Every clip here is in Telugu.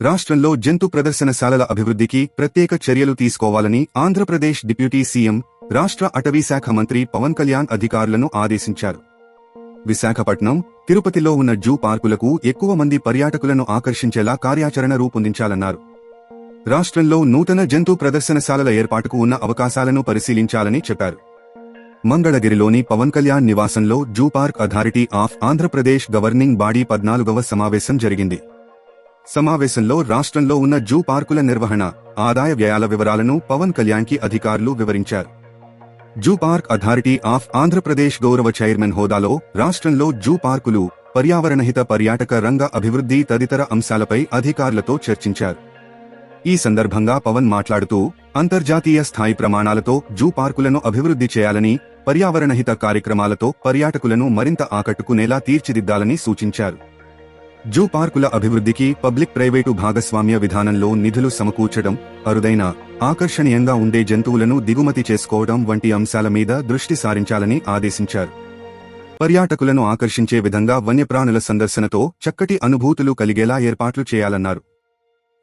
రాష్ట్రంలో జంతు ప్రదర్శనశాలల అభివృద్ధికి ప్రత్యేక చర్యలు తీసుకోవాలని ఆంధ్రప్రదేశ్ డిప్యూటీ సీఎం, రాష్ట్ర అటవీశాఖ మంత్రి పవన్ కళ్యాణ్ అధికారులను ఆదేశించారు. విశాఖపట్నం, తిరుపతిలో ఉన్న జూ పార్కులకు ఎక్కువ మంది పర్యాటకులను ఆకర్షించేలా కార్యాచరణ రూపొందించాలన్నారు. రాష్ట్రంలో నూతన జంతు ప్రదర్శనశాలల ఏర్పాటుకు ఉన్న అవకాశాలను పరిశీలించాలని చెప్పారు. మంగళగిరిలోని పవన్ కళ్యాణ్ నివాసంలో zoo park authority of Andhra Pradesh governing body 14వ సమావేశం జరిగింది. సమావేశంలో రాష్ట్రంలో ఉన్న జూ పార్కుల నిర్వహణ, ఆదాయ వ్యయాల వివరాలను పవన్ కళ్యాణ్కి అధికారులు వివరించారు. Zoo park authority of Andhra Pradesh గౌరవ చైర్మన్ హోదాలో రాష్ట్రంలో జూ పార్కులు, పర్యావరణహిత పర్యాటక రంగ అభివృద్ధి తదితర అంశాలపై అధికారులతో చర్చించారు. ఈ సందర్భంగా పవన్ మాట్లాడుతూ, అంతర్జాతీయ స్థాయి ప్రమాణాలతో జూ పార్కులను అభివృద్ధి చేయాలని, పర్యావరణహిత కార్యక్రమాలతో పర్యాటకులను మరింత ఆకట్టుకునేలా తీర్చిదిద్దాలని సూచించారు. జూ పార్కుల అభివృద్ధికి పబ్లిక్ ప్రైవేటు భాగస్వామ్య విధానంలో నిధులు సమకూర్చడం, అరుదైన, ఆకర్షణీయంగా ఉండే జంతువులను దిగుమతి చేసుకోవడం వంటి అంశాల మీద దృష్టి సారించాలని ఆదేశించారు. పర్యాటకులను ఆకర్షించే విధంగా వన్యప్రాణుల సందర్శనతో చక్కటి అనుభూతులు కలిగేలా ఏర్పాట్లు చేయాలన్నారు.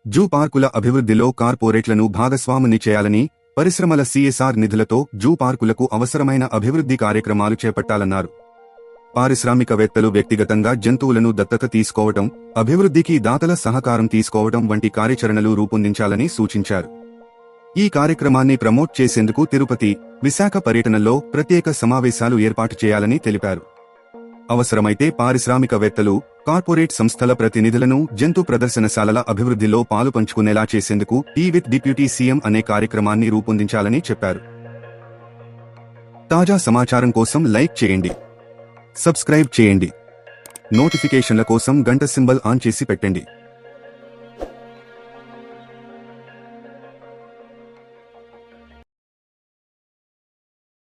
జూ పార్కుల అభివృద్ధిలో కార్పొరేట్లను భాగస్వాముని చేయాలని, పరిశ్రమల CSR నిధులతో జూ పార్కులకు అవసరమైన అభివృద్ధి కార్యక్రమాలు చేపట్టాలన్నారు. పారిశ్రామికవేత్తలు వ్యక్తిగతంగా జంతువులను దత్తత తీసుకోవడం, అభివృద్ధికి దాతల సహకారం తీసుకోవడం వంటి కార్యాచరణలు రూపొందించాలని సూచించారు. ఈ కార్యక్రమాన్ని ప్రమోట్ చేసేందుకు తిరుపతి, విశాఖ పర్యటనలో ప్రత్యేక సమావేశాలు ఏర్పాటు చేయాలని తెలిపారు. అవసరమైతే పారిశ్రామికవేత్తలు, కార్పొరేట్ సంస్థల ప్రతినిధులను జంతు ప్రదర్శనశాలల అభివృద్ధిలో పాలుపంచుకునేలా చేసేందుకు టీ విత్ డిప్యూటీ సీఎం అనే కార్యక్రమాన్ని రూపొందించాలని చెప్పారు. తాజా సమాచారం కోసం లైక్ చేయండి, సబ్స్క్రైబ్ చేయండి, నోటిఫికేషన్ల కోసం గంట సింబల్ ఆన్ చేసి పెట్టండి.